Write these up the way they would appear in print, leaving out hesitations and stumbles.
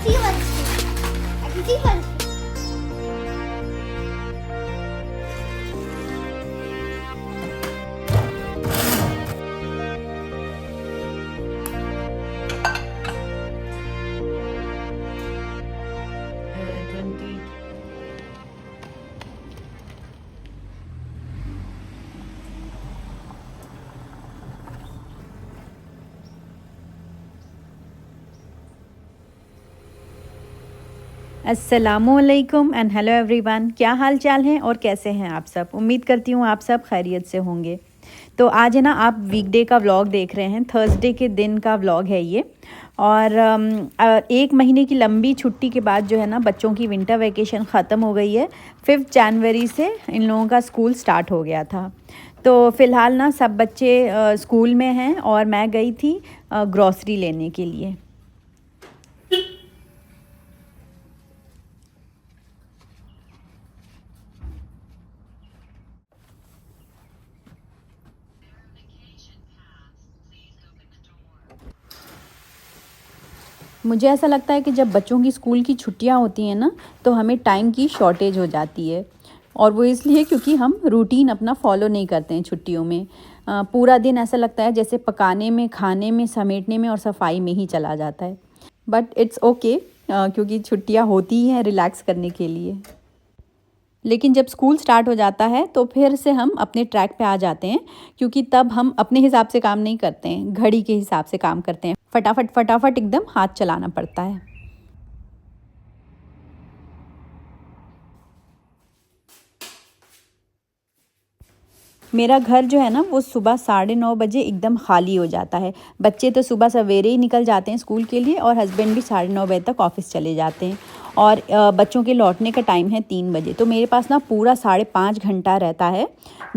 see one street. I can see one street. अस्सलामुअलैकुम and hello everyone. क्या हाल चाल हैं और कैसे हैं आप सब। उम्मीद करती हूँ आप सब खैरियत से होंगे। तो आज है ना, आप वीकडे का व्लॉग देख रहे हैं। थर्सडे के दिन का व्लॉग है ये। और एक महीने की लंबी छुट्टी के बाद जो है ना, बच्चों की विंटर वैकेशन ख़त्म हो गई है। 5 जनवरी से इन लोगों का स्कूल स्टार्ट हो गया था। तो फ़िलहाल ना सब बच्चे स्कूल में हैं और मैं गई थी ग्रॉसरी लेने के लिए। मुझे ऐसा लगता है कि जब बच्चों की स्कूल की छुट्टियां होती हैं ना, तो हमें टाइम की शॉर्टेज हो जाती है। और वो इसलिए क्योंकि हम रूटीन अपना फॉलो नहीं करते हैं छुट्टियों में। पूरा दिन ऐसा लगता है जैसे पकाने में, खाने में, समेटने में और सफाई में ही चला जाता है। बट इट्स ओके, क्योंकि छुट्टियां होती ही हैं रिलैक्स करने के लिए। लेकिन जब स्कूल स्टार्ट हो जाता है तो फिर से हम अपने ट्रैक पे आ जाते हैं, क्योंकि तब हम अपने हिसाब से काम नहीं करते हैं, घड़ी के हिसाब से काम करते हैं। फटाफट फटाफट एकदम हाथ चलाना पड़ता है। मेरा घर जो है ना, वो सुबह 9:30 बजे एकदम खाली हो जाता है। बच्चे तो सुबह सवेरे ही निकल जाते हैं स्कूल के लिए, और हस्बैंड भी 9:30 बजे तक ऑफिस चले जाते हैं। और बच्चों के लौटने का टाइम है 3 बजे। तो मेरे पास ना पूरा 5.5 घंटा रहता है,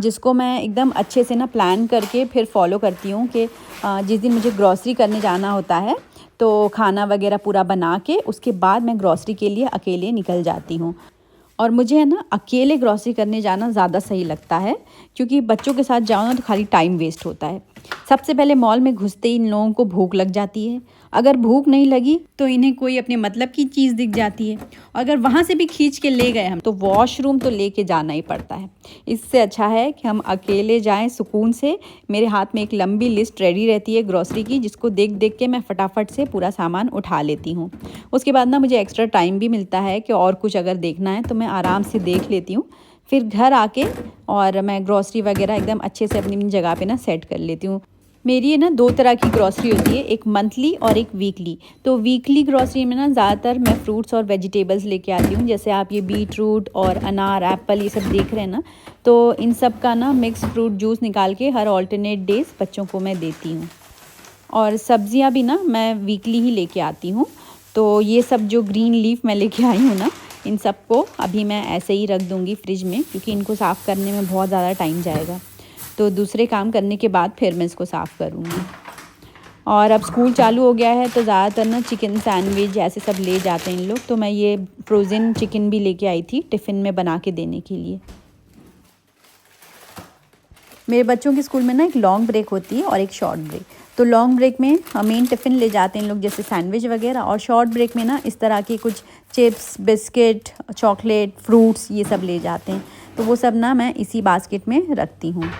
जिसको मैं एकदम अच्छे से ना प्लान करके फिर फॉलो करती हूँ कि जिस दिन मुझे ग्रॉसरी करने जाना होता है तो खाना वगैरह पूरा बना के उसके बाद मैं ग्रॉसरी के लिए अकेले निकल जाती हूँ। और मुझे है ना, अकेले ग्रॉसरी करने जाना ज़्यादा सही लगता है, क्योंकि बच्चों के साथ जाओ ना तो खाली टाइम वेस्ट होता है। सबसे पहले मॉल में घुसते ही इन लोगों को भूख लग जाती है। अगर भूख नहीं लगी तो इन्हें कोई अपने मतलब की चीज़ दिख जाती है। अगर वहाँ से भी खींच के ले गए हम तो वॉशरूम तो लेके जाना ही पड़ता है। इससे अच्छा है कि हम अकेले जाएं सुकून से। मेरे हाथ में एक लंबी लिस्ट रेडी रहती है ग्रॉसरी की, जिसको देख देख के मैं फटाफट से पूरा सामान उठा लेती हूँ। उसके बाद ना मुझे एक्स्ट्रा टाइम भी मिलता है कि और कुछ अगर देखना है तो मैं आराम से देख लेती हूँ। फिर घर आके और मैं ग्रॉसरी वगैरह एकदम अच्छे से अपनी जगह पे ना सेट कर लेती हूँ। मेरी है ना 2 तरह की ग्रॉसरी होती है, एक मंथली और एक वीकली। तो वीकली ग्रॉसरी में ना ज़्यादातर मैं फ्रूट्स और वेजिटेबल्स लेके आती हूँ। जैसे आप ये बीट रूट और अनार, एप्पल, ये सब देख रहे हैं ना, तो इन सब का ना मिक्स फ्रूट जूस निकाल के हर ऑल्टरनेट डेज बच्चों को मैं देती हूँ। और सब्जियाँ भी ना मैं वीकली ही लेके आती हूँ। तो ये सब जो ग्रीन लीफ मैं लेके आई हूँ ना, इन सबको अभी मैं ऐसे ही रख दूँगी फ्रिज में, क्योंकि इनको साफ़ करने में बहुत ज़्यादा टाइम जाएगा। तो दूसरे काम करने के बाद फिर मैं इसको साफ़ करूँगी। और अब स्कूल चालू हो गया है तो ज़्यादातर ना चिकन सैंडविच ऐसे सब ले जाते हैं इन लोग। तो मैं ये फ्रोज़न चिकन भी लेके आई थी टिफ़िन में बना के देने के लिए। मेरे बच्चों के स्कूल में ना एक लॉन्ग ब्रेक होती है और एक शॉर्ट ब्रेक। तो लॉन्ग ब्रेक में मेन टिफ़िन ले जाते हैं लोग, जैसे सैंडविच वगैरह। और शॉर्ट ब्रेक में ना इस तरह के कुछ चिप्स, बिस्किट, चॉकलेट, फ्रूट्स, ये सब ले जाते हैं। तो वो सब ना मैं इसी बास्केट में रखती हूँ।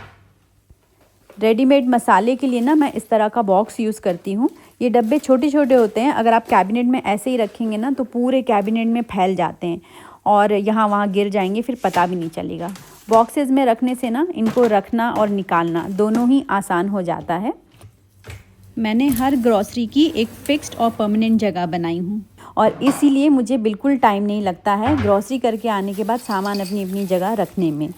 रेडीमेड मसाले के लिए ना मैं इस तरह का बॉक्स यूज़ करती हूँ। ये डब्बे छोटे छोटे होते हैं, अगर आप कैबिनेट में ऐसे ही रखेंगे ना तो पूरे कैबिनेट में फैल जाते हैं और यहाँ वहाँ गिर जाएंगे, फिर पता भी नहीं चलेगा। बॉक्सेस में रखने से ना इनको रखना और निकालना दोनों ही आसान हो जाता है। मैंने हर ग्रॉसरी की एक फ़िक्स्ड और परमानेंट जगह बनाई हूँ, और इसीलिए मुझे बिल्कुल टाइम नहीं लगता है ग्रॉसरी करके आने के बाद सामान अपनी अपनी जगह रखने में।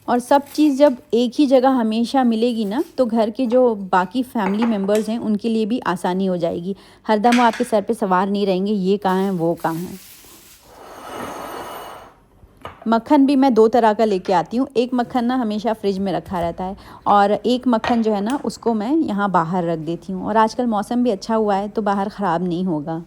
और सब चीज़ जब एक ही जगह हमेशा मिलेगी ना, तो घर के जो बाकी फैमिली मेम्बर्स हैं उनके लिए भी आसानी हो जाएगी। हरदम वो आपके सर पे सवार नहीं रहेंगे, ये कहाँ है वो कहाँ है। मक्खन भी मैं 2 तरह का लेके आती हूँ। एक मक्खन ना हमेशा फ्रिज में रखा रहता है, और एक मक्खन जो है ना उसको मैं यहाँ बाहर रख देती हूँ। और आजकल मौसम भी अच्छा हुआ है तो बाहर ख़राब नहीं होगा।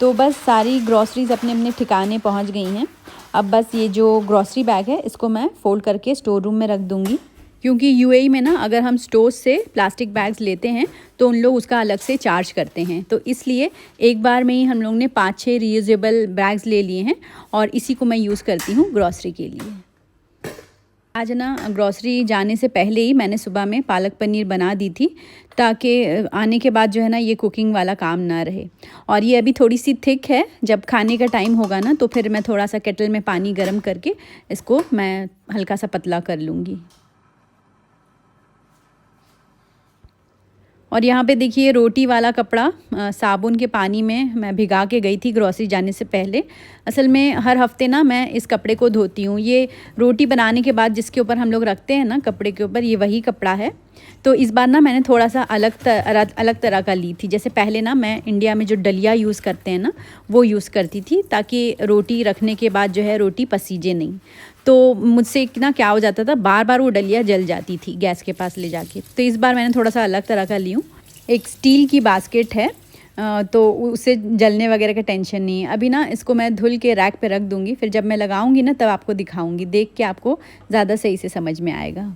तो बस सारी ग्रॉसरीज़ अपने अपने ठिकाने पहुँच गई हैं। अब बस ये जो ग्रॉसरी बैग है इसको मैं फ़ोल्ड करके स्टोर रूम में रख दूँगी, क्योंकि यूएई में ना अगर हम स्टोर से प्लास्टिक बैग्स लेते हैं तो उन लोग उसका अलग से चार्ज करते हैं, तो इसलिए एक बार में ही हम लोग ने 5-6 रीयूजेबल बैग्स ले लिए हैं और इसी को मैं यूज़ करती हूँ ग्रॉसरी के लिए। आज ना ग्रॉसरी जाने से पहले ही मैंने सुबह में पालक पनीर बना दी थी, ताकि आने के बाद जो है ना ये कुकिंग वाला काम ना रहे। और ये अभी थोड़ी सी थिक है, जब खाने का टाइम होगा ना तो फिर मैं थोड़ा सा केटल में पानी गर्म करके इसको मैं हल्का सा पतला कर लूँगी। और यहाँ पे देखिए रोटी वाला कपड़ा साबुन के पानी में मैं भिगा के गई थी ग्रॉसरी जाने से पहले। असल में हर हफ्ते ना मैं इस कपड़े को धोती हूँ। ये रोटी बनाने के बाद जिसके ऊपर हम लोग रखते हैं ना कपड़े के ऊपर, ये वही कपड़ा है। तो इस बार ना मैंने थोड़ा सा अलग तरह का ली थी। जैसे पहले ना मैं इंडिया में जो डलिया यूज़ करते हैं ना वो यूज़ करती थी, ताकि रोटी रखने के बाद जो है रोटी पसीजे नहीं। तो मुझसे ना क्या हो जाता था, बार बार वो डलिया जल जाती थी गैस के पास ले जाके। तो इस बार मैंने थोड़ा सा अलग तरह का ली हूँ। एक स्टील की बास्केट है, तो उससे जलने वगैरह का टेंशन नहीं है। अभी ना इसको मैं धुल के रैक पे रख दूँगी, फिर जब मैं लगाऊँगी ना तब आपको दिखाऊँगी, देख के आपको ज़्यादा सही से समझ में आएगा।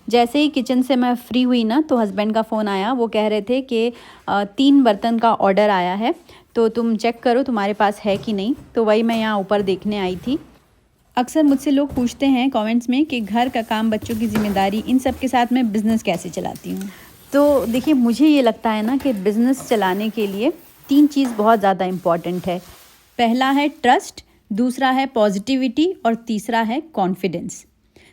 जैसे ही किचन से मैं फ्री हुई ना तो हस्बैंड का फ़ोन आया। वो कह रहे थे कि 3 बर्तन का ऑर्डर आया है, तो तुम चेक करो तुम्हारे पास है कि नहीं। तो वही मैं यहाँ ऊपर देखने आई थी। अक्सर मुझसे लोग पूछते हैं कमेंट्स में कि घर का काम, बच्चों की ज़िम्मेदारी, इन सब के साथ मैं बिज़नेस कैसे चलाती हूँ। तो देखिए मुझे ये लगता है ना कि बिज़नेस चलाने के लिए 3 चीज़ बहुत ज़्यादा इम्पॉर्टेंट है। पहला है ट्रस्ट, दूसरा है पॉजिटिविटी और तीसरा है कॉन्फिडेंस।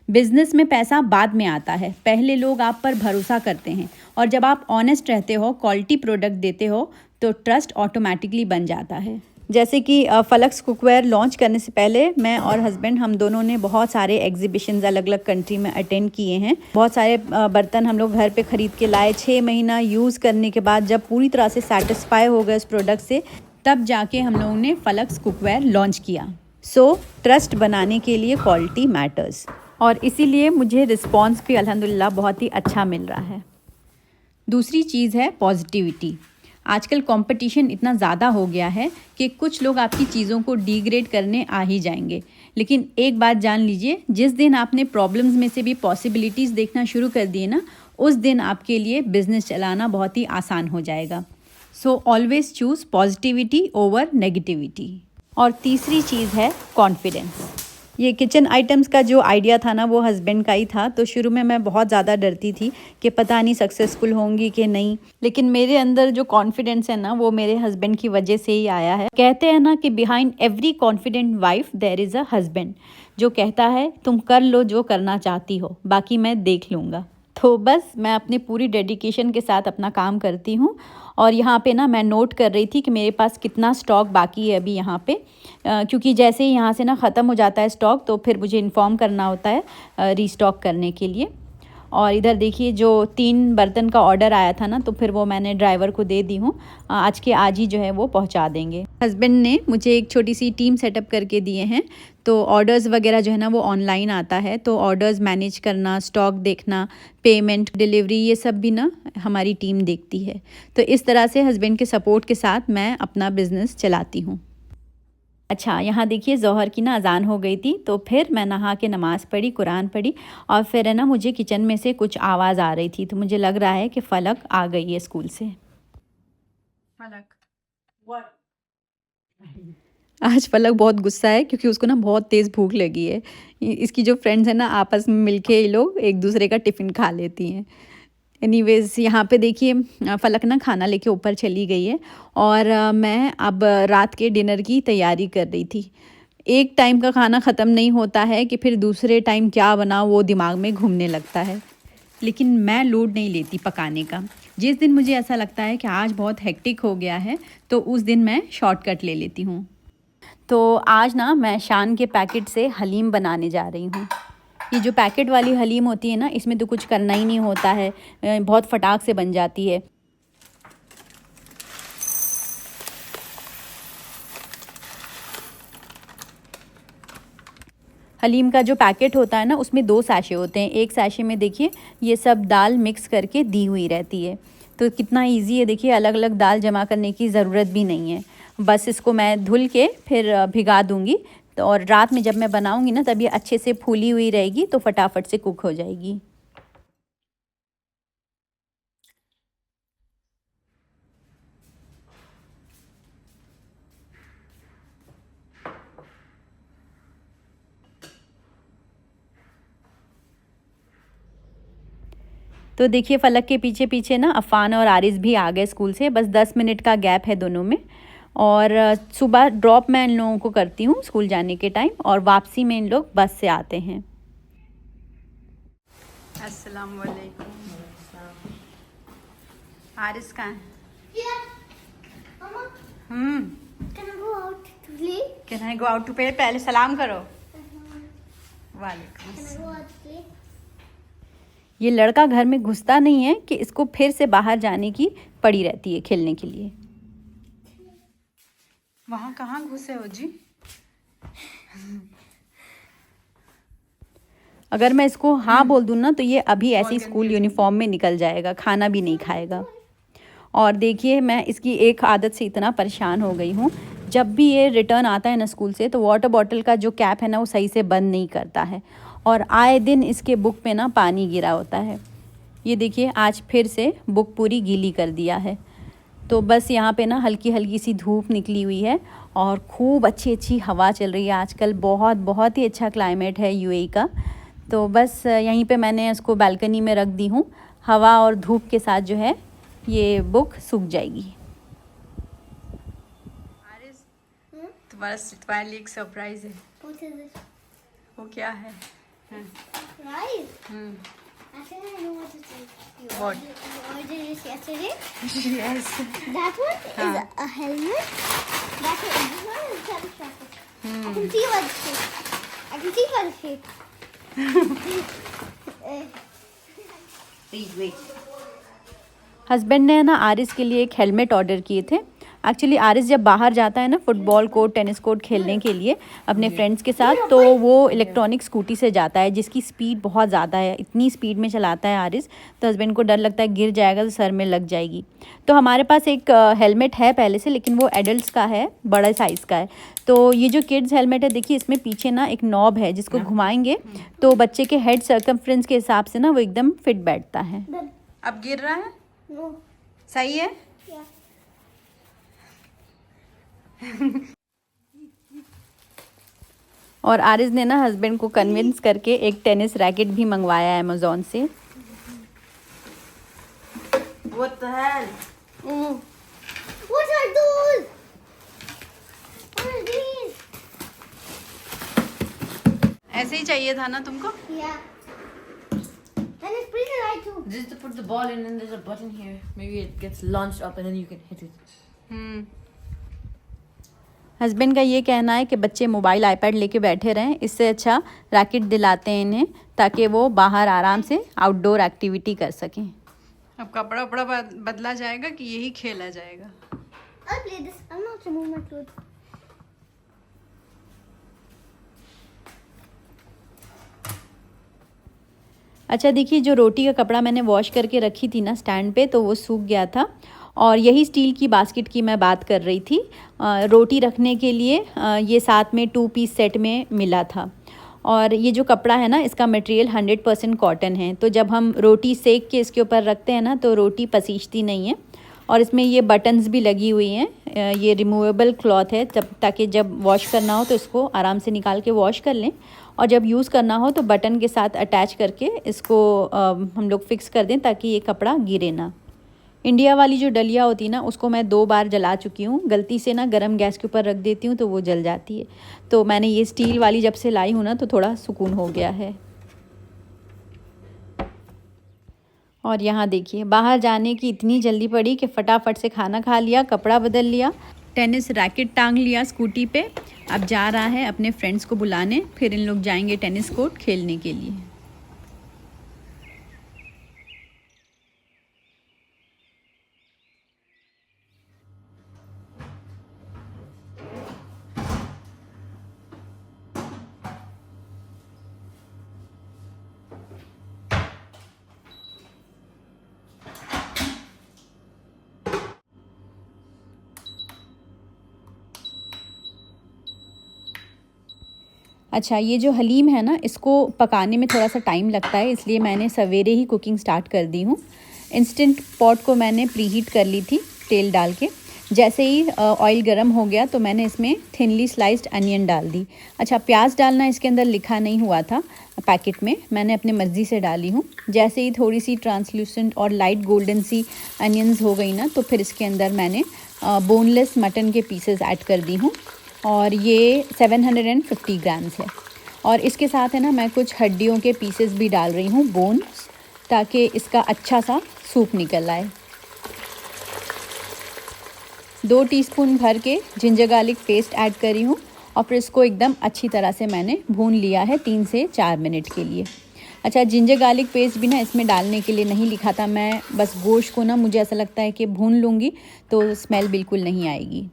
बिज़नेस में पैसा बाद में आता है, पहले लोग आप पर भरोसा करते हैं, और जब आप ऑनेस्ट रहते हो, क्वालिटी प्रोडक्ट देते हो, तो ट्रस्ट ऑटोमेटिकली बन जाता है। जैसे कि फलक्स कुकवेयर लॉन्च करने से पहले मैं और हस्बैंड हम दोनों ने बहुत सारे एग्जीबिशंस अलग अलग कंट्री में अटेंड किए हैं। बहुत सारे बर्तन हम लोग घर पे ख़रीद के लाए। 6 महीना यूज़ करने के बाद जब पूरी तरह से सेटिस्फाई हो गए इस प्रोडक्ट से, तब जाके हम लोगों ने फलक्स कुकवेयर लॉन्च किया। सो ट्रस्ट बनाने के लिए क्वालिटी मैटर्स, और इसीलिए मुझे रिस्पॉन्स भी अल्हम्दुलिल्लाह बहुत ही अच्छा मिल रहा है। दूसरी चीज़ है पॉजिटिविटी। आजकल कंपटीशन इतना ज़्यादा हो गया है कि कुछ लोग आपकी चीज़ों को डिग्रेड करने आ ही जाएंगे, लेकिन एक बात जान लीजिए, जिस दिन आपने प्रॉब्लम्स में से भी पॉसिबिलिटीज़ देखना शुरू कर दिए ना, उस दिन आपके लिए बिज़नेस चलाना बहुत ही आसान हो जाएगा। So always choose positivity over negativity. और तीसरी चीज़ है कॉन्फिडेंस। ये किचन आइटम्स का जो आइडिया था ना वो हस्बैंड का ही था। तो शुरू में मैं बहुत ज़्यादा डरती थी कि पता नहीं सक्सेसफुल होंगी कि नहीं, लेकिन मेरे अंदर जो कॉन्फिडेंस है ना वो मेरे हस्बैंड की वजह से ही आया है। कहते हैं ना कि behind every confident wife there is a husband, जो कहता है तुम कर लो जो करना चाहती हो, बाकी मैं देख लूँगा। तो बस मैं अपनी पूरी डेडिकेशन के साथ अपना काम करती हूँ। और यहाँ पे ना मैं नोट कर रही थी कि मेरे पास कितना स्टॉक बाकी है अभी यहाँ पे, क्योंकि जैसे ही यहाँ से ना ख़त्म हो जाता है स्टॉक तो फिर मुझे इन्फॉर्म करना होता है रीस्टॉक करने के लिए। और इधर देखिए जो 3 बर्तन का ऑर्डर आया था ना, तो फिर वो मैंने ड्राइवर को दे दी हूँ। आज के आज ही जो है वो पहुँचा देंगे। हस्बैंड ने मुझे एक छोटी सी टीम सेटअप करके दिए हैं, तो ऑर्डर्स वगैरह जो है ना वो ऑनलाइन आता है। तो ऑर्डर्स मैनेज करना, स्टॉक देखना, पेमेंट, डिलीवरी, ये सब भी ना हमारी टीम देखती है। तो इस तरह से हस्बैंड के सपोर्ट के साथ मैं अपना बिज़नेस चलाती हूँ। अच्छा, यहाँ देखिए ज़ोहर की ना अज़ान हो गई थी, तो फिर मैं नहा के नमाज़ पढ़ी, कुरान पढ़ी, और फिर है ना मुझे किचन में से कुछ आवाज़ आ रही थी, तो मुझे लग रहा है कि फ़लक आ गई है स्कूल से। फ़लक आज फ़लक बहुत गुस्सा है क्योंकि उसको ना बहुत तेज़ भूख लगी है। इसकी जो फ्रेंड्स हैं ना आपस में मिलके ये लोग एक दूसरे का टिफ़िन खा लेती हैं। एनीवेज़ यहाँ पे देखिए फ़लक ना खाना लेके ऊपर चली गई है, और मैं अब रात के डिनर की तैयारी कर रही थी। एक टाइम का खाना ख़त्म नहीं होता है कि फिर दूसरे टाइम क्या बनाऊँ वो दिमाग में घूमने लगता है, लेकिन मैं लोड नहीं लेती पकाने का। जिस दिन मुझे ऐसा लगता है कि आज बहुत हेक्टिक हो गया है तो उस दिन मैं शॉर्टकट ले लेती हूँ। तो आज ना मैं शान के पैकेट से हलीम बनाने जा रही हूँ। ये जो पैकेट वाली हलीम होती है ना, इसमें तो कुछ करना ही नहीं होता है, बहुत फटाक से बन जाती है। हलीम का जो पैकेट होता है ना उसमें 2 सैशे होते हैं। एक सैशे में देखिए ये सब दाल मिक्स करके दी हुई रहती है। तो कितना इजी है देखिए, अलग अलग दाल जमा करने की ज़रूरत भी नहीं है। बस इसको मैं धुल के फिर भिगा दूँगी, तो और रात में जब मैं बनाऊँगी ना तब ये अच्छे से फूली हुई रहेगी, तो फटाफट से कुक हो जाएगी। तो देखिए फलक के पीछे पीछे ना अफ़ान और आरिस भी आ गए स्कूल से, बस 10 मिनट का गैप है दोनों में। और सुबह ड्रॉप मैं इन लोगों को करती हूँ स्कूल जाने के टाइम, और वापसी में इन लोग बस से आते हैं। अस्सलाम वालेकुम। आरिस कहाँ है? Can I go out to play? पहले सलाम करो। वालेकुम अस्सलाम। ये लड़का घर में घुसता नहीं है कि इसको फिर से बाहर जाने की पड़ी रहती है खेलने के लिए। वहाँ कहाँ घुसे हो जी? अगर मैं इसको हाँ बोल दूँ ना तो ये अभी ऐसे ही स्कूल यूनिफॉर्म में निकल जाएगा, खाना भी नहीं खाएगा। और देखिए मैं इसकी एक आदत से इतना परेशान हो गई हूँ, जब भी ये रिटर्न आता है ना स्कूल से तो वाटर बॉटल का जो कैप है ना वो सही से बंद नहीं करता है, और आए दिन इसके बुक पे ना पानी गिरा होता है। ये देखिए आज फिर से बुक पूरी गीली कर दिया है। तो बस यहाँ पे ना हल्की हल्की सी धूप निकली हुई है और खूब अच्छी अच्छी हवा चल रही है। आजकल बहुत बहुत ही अच्छा क्लाइमेट है यूएई का। तो बस यहीं पे मैंने इसको बालकनी में रख दी हूँ, हवा और धूप के साथ जो है ये बुक सूख जाएगी। आरिस, तुम्हारे लिए एक सरप्राइज है। वो क्या है? I think I know what it is. You What? ordered this yesterday. Yes. That one is a helmet. That one, this one is a jacket. I can see by the shape. I can see by the shape. Please wait. Husband ने ना आरिस के लिए एक helmet order किए थे। Actually Aaris जब बाहर जाता है ना फुटबॉल कोर्ट, टेनिस कोर्ट खेलने के लिए अपने फ्रेंड्स के साथ, तो वो इलेक्ट्रॉनिक स्कूटी से जाता है जिसकी स्पीड बहुत ज़्यादा है। इतनी स्पीड में चलाता है आरिस, तो हस्बैंड को डर लगता है गिर जाएगा तो सर में लग जाएगी। तो हमारे पास एक हेलमेट है पहले से, लेकिन वो एडल्ट्स का है, बड़ा साइज़ का है। तो ये जो किड्स हेलमेट है देखिए, इसमें पीछे ना एक नॉब है जिसको घुमाएंगे तो बच्चे के हेड सर्कमफ्रेंस के हिसाब से ना वो एकदम फिट बैठता है। अब गिर रहा है? No. सही है? Yeah. और आरिस ने ना हस्बैंड को कन्विंस करके एक टेनिस रैकेट भी मंगवाया है अमेज़ॉन से। What the hell? What are those? What are these? ऐसे ही चाहिए था ना तुमको? Yeah. And it's pretty light too. Just to put the ball in and there's a button here. Maybe it gets launched up and then you can hit it. Husband का ये कहना है कि बच्चे मोबाइल आईपैड लेके बैठे रहें, इससे अच्छा रैकेट दिलाते हैं इन्हें ताकि वो बाहर आराम से आउटडोर एक्टिविटी कर सकें। अब कपड़ा उपड़ा बदला जाएगा कि यही खेला जाएगा? I'll play this. I'm not removing my clothes. अच्छा देखिए, जो रोटी का कपड़ा मैंने वॉश करके रखी थी ना स्टैंड पे, तो वो सूख गया था। और यही स्टील की बास्केट की मैं बात कर रही थी, रोटी रखने के लिए ये साथ में 2 पीस सेट में मिला था। और ये जो कपड़ा है ना, इसका मटेरियल 100% कॉटन है, तो जब हम रोटी सेक के इसके ऊपर रखते हैं ना तो रोटी पसीजती नहीं है। और इसमें ये बटन्स भी लगी हुई हैं, ये रिमूवेबल क्लॉथ है, ताकि जब वॉश करना हो तो इसको आराम से निकाल के वॉश कर लें, और जब यूज़ करना हो तो बटन के साथ अटैच करके इसको हम लोग फिक्स कर दें ताकि ये कपड़ा गिरे ना। इंडिया वाली जो डलिया होती है ना, उसको मैं 2 बार जला चुकी हूँ, गलती से ना गरम गैस के ऊपर रख देती हूँ तो वो जल जाती है। तो मैंने ये स्टील वाली जब से लाई हूँ ना तो थोड़ा सुकून हो गया है। और यहाँ देखिए, बाहर जाने की इतनी जल्दी पड़ी कि फटाफट से खाना खा लिया, कपड़ा बदल लिया, टेनिस रैकेट टांग लिया स्कूटी पे। अब जा रहा है अपने फ्रेंड्स को बुलाने, फिर इन लोग जाएंगे टेनिस कोर्ट खेलने के लिए। अच्छा, ये जो हलीम है ना, इसको पकाने में थोड़ा सा टाइम लगता है, इसलिए मैंने सवेरे ही कुकिंग स्टार्ट कर दी हूँ। इंस्टेंट पॉट को मैंने प्रीहीट कर ली थी तेल डाल के। जैसे ही ऑयल गर्म हो गया तो मैंने इसमें थिनली स्लाइस्ड अनियन डाल दी। अच्छा, प्याज डालना इसके अंदर लिखा नहीं हुआ था पैकेट में, मैंने अपने मर्ज़ी से डाली हूँ। जैसे ही थोड़ी सी ट्रांसलूसेंट और लाइट गोल्डन सी अनियंस हो गई ना, तो फिर इसके अंदर मैंने बोनलेस मटन के पीसेस ऐड कर दी हूँ, और ये 750 ग्राम्स है। और इसके साथ है ना, मैं कुछ हड्डियों के पीसेस भी डाल रही हूँ, बोन्स, ताकि इसका अच्छा सा सूप निकल आए। 2 टीस्पून भर के जिंजर गार्लिक पेस्ट ऐड करी हूँ, और फिर इसको एकदम अच्छी तरह से मैंने भून लिया है 3 से 4 मिनट के लिए। अच्छा, जिंजर गार्लिक पेस्ट भी ना इसमें डालने के लिए नहीं लिखा था, मैं बस गोश्त को ना, मुझे ऐसा लगता है कि भून लूँगी तो स्मेल बिल्कुल नहीं आएगी।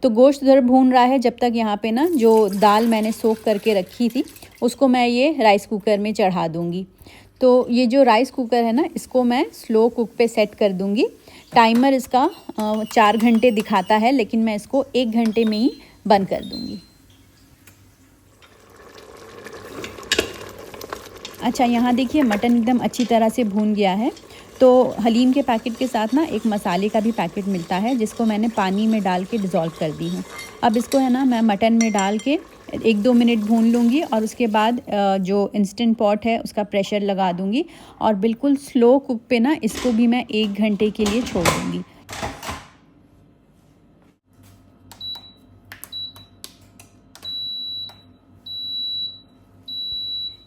तो गोश्त उधर भून रहा है, जब तक यहाँ पे ना जो दाल मैंने सोख करके रखी थी उसको मैं ये राइस कुकर में चढ़ा दूँगी। तो ये जो राइस कुकर है ना, इसको मैं स्लो कुक पे सेट कर दूँगी। टाइमर इसका 4 घंटे दिखाता है, लेकिन मैं इसको 1 घंटे में ही बंद कर दूँगी। अच्छा, यहाँ देखिए मटन एकदम अच्छी तरह से भून गया है। तो हलीम के पैकेट के साथ ना एक मसाले का भी पैकेट मिलता है, जिसको मैंने पानी में डाल के डिज़ोल्व कर दी हूँ। अब इसको है ना, मैं मटन में डाल के 1-2 मिनट भून लूँगी, और उसके बाद जो इंस्टेंट पॉट है उसका प्रेशर लगा दूँगी, और बिल्कुल स्लो कुक पे ना इसको भी मैं 1 घंटे के लिए छोड़ दूँगी।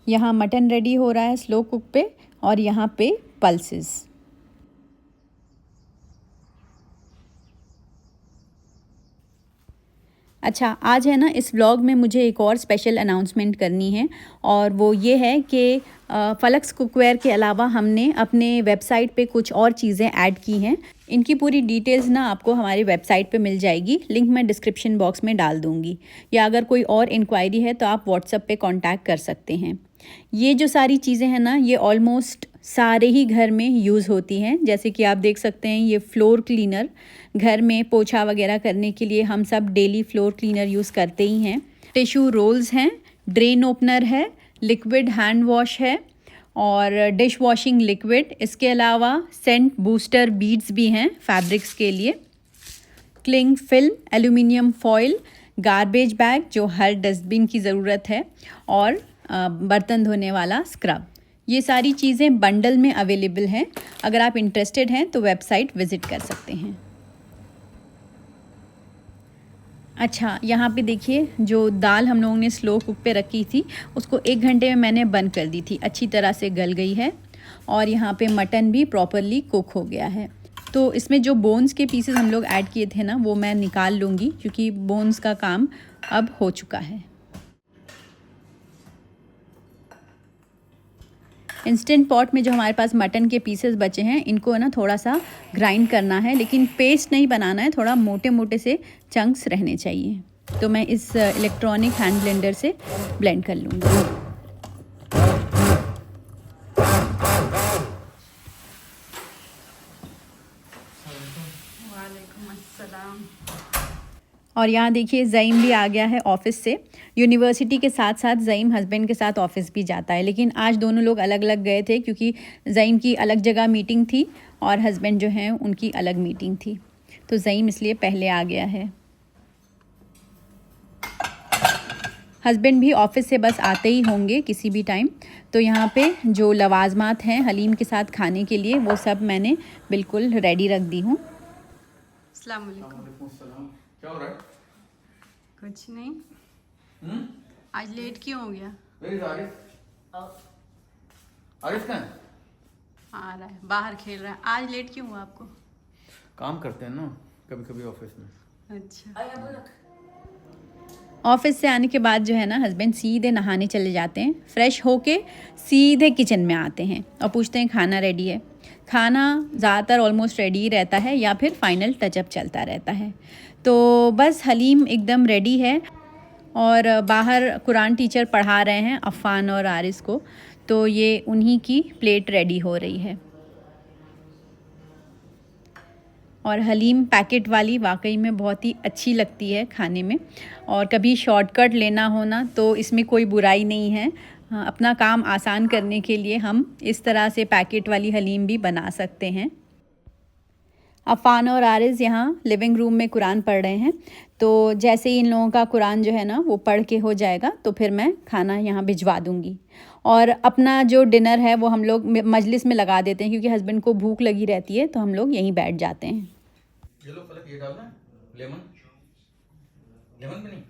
यहाँ मटन रेडी हो रहा है स्लो कुक पे, और यहाँ पे पल्सेस। अच्छा, आज है ना, इस व्लॉग में मुझे एक और स्पेशल अनाउंसमेंट करनी है, और वो ये है कि फलक्स कुकवेयर के अलावा हमने अपने वेबसाइट पे कुछ और चीज़ें ऐड की हैं। इनकी पूरी डिटेल्स ना आपको हमारी वेबसाइट पे मिल जाएगी, लिंक मैं डिस्क्रिप्शन बॉक्स में डाल दूँगी। या अगर कोई और इंक्वायरी है तो आप व्हाट्सएप पे कांटेक्ट कर सकते हैं। ये जो सारी चीज़ें हैं ना, ये ऑलमोस्ट सारे ही घर में यूज़ होती हैं। जैसे कि आप देख सकते हैं, ये फ्लोर क्लीनर, घर में पोछा वगैरह करने के लिए हम सब डेली फ्लोर क्लीनर यूज़ करते ही हैं। टिश्यू रोल्स हैं, ड्रेन ओपनर है, लिक्विड हैंड वॉश है, और डिश वॉशिंग लिक्विड। इसके अलावा सेंट बूस्टर बीड्स भी हैं फैब्रिक्स के लिए, cling film, aluminium foil, garbage bag जो हर डस्टबिन की ज़रूरत है, और बर्तन धोने वाला स्क्रब। ये सारी चीज़ें बंडल में अवेलेबल हैं। अगर आप इंटरेस्टेड हैं तो वेबसाइट विज़िट कर सकते हैं। अच्छा, यहाँ पे देखिए, जो दाल हम लोगों ने स्लो कुक पे रखी थी उसको 1 घंटे में मैंने बंद कर दी थी, अच्छी तरह से गल गई है, और यहाँ पे मटन भी प्रॉपरली कुक हो गया है। तो इसमें जो बोन्स के पीसेस हम लोग ऐड किए थे ना, वो मैं निकाल लूँगी, क्योंकि बोन्स का काम अब हो चुका है। इंस्टेंट पॉट में जो हमारे पास मटन के पीसेस बचे हैं, इनको ना थोड़ा सा ग्राइंड करना है, लेकिन पेस्ट नहीं बनाना है, थोड़ा मोटे मोटे से चंक्स रहने चाहिए। तो मैं इस इलेक्ट्रॉनिक हैंड ब्लेंडर से ब्लेंड कर लूँगी। और यहाँ देखिए, ज़ईम भी आ गया है ऑफ़िस से। यूनिवर्सिटी के साथ साथ ज़ईम हस्बैंड के साथ ऑफ़िस भी जाता है, लेकिन आज दोनों लोग अलग अलग गए थे, क्योंकि ज़ईम की अलग जगह मीटिंग थी और हस्बैंड जो हैं उनकी अलग मीटिंग थी। तो ज़ईम इसलिए पहले आ गया है। हस्बैंड भी ऑफ़िस से बस आते ही होंगे किसी भी टाइम। तो यहाँ पे जो लवाजमात हैं हलीम के साथ खाने के लिए, वो सब मैंने बिल्कुल रेडी रख दी हूँ। अस्सलाम वालेकुम। क्या हो रहा है? कुछ नहीं। आज लेट क्यों हो गया? आरिफ कहाँ है? आ रहा है, बाहर खेल रहा है। आज लेट क्यों हुआ आपको? काम करते हैं ना कभी कभी ऑफिस में। अच्छा, ऑफ़िस से आने के बाद जो है ना, हस्बैंड सीधे नहाने चले जाते हैं। फ्रेश होके सीधे किचन में आते हैं और पूछते हैं खाना रेडी है। खाना ज़्यादातर ऑलमोस्ट रेडी ही रहता है, या फिर फाइनल टचअप चलता रहता है। तो बस हलीम एकदम रेडी है, और बाहर कुरान टीचर पढ़ा रहे हैं अफ़ान और आरिस को, तो ये उन्हीं की प्लेट रेडी हो रही है। और हलीम पैकेट वाली वाकई में बहुत ही अच्छी लगती है खाने में। और कभी शॉर्टकट लेना हो ना तो इसमें कोई बुराई नहीं है। अपना काम आसान करने के लिए हम इस तरह से पैकेट वाली हलीम भी बना सकते हैं। अफ़ान और आरिज़ यहाँ लिविंग रूम में कुरान पढ़ रहे हैं, तो जैसे ही इन लोगों का कुरान जो है ना वो पढ़ के हो जाएगा तो फिर मैं खाना यहाँ भिजवा दूँगी। और अपना जो डिनर है वो हम लोग मजलिस में लगा देते हैं, क्योंकि हस्बैंड को भूख लगी रहती है तो हम लोग यहीं बैठ जाते हैं। ये लो पलक, ये डालना है लेमन, लेमन भी नहीं।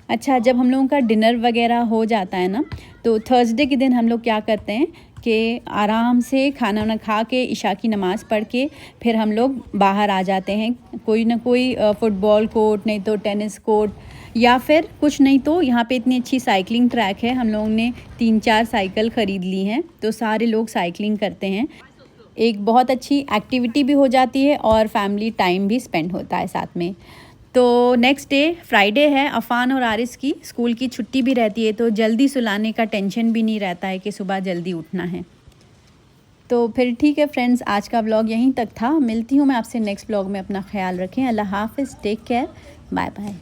अच्छा, जब हम लोगों का डिनर वगैरह हो जाता है ना तो थर्सडे के दिन हम लोग क्या करते हैं कि आराम से खाना वाना खा के इशा की नमाज़ पढ़ के फिर हम लोग बाहर आ जाते हैं। कोई ना कोई फुटबॉल कोर्ट, नहीं तो टेनिस कोर्ट, या फिर कुछ नहीं तो यहाँ पे इतनी अच्छी साइकिलिंग ट्रैक है, हम लोगों ने 3-4 साइकिल ख़रीद ली हैं तो सारे लोग साइकिलिंग करते हैं। एक बहुत अच्छी एक्टिविटी भी हो जाती है और फैमिली टाइम भी स्पेंड होता है साथ में। तो नेक्स्ट डे फ्राइडे है, अफ़ान और आरिस की स्कूल की छुट्टी भी रहती है तो जल्दी सुलाने का टेंशन भी नहीं रहता है कि सुबह जल्दी उठना है। तो फिर ठीक है फ्रेंड्स, आज का व्लॉग यहीं तक था। मिलती हूँ मैं आपसे नेक्स्ट व्लॉग में। अपना ख्याल रखें। अल्लाह हाफ़िज़, टेक केयर, बाय बाय।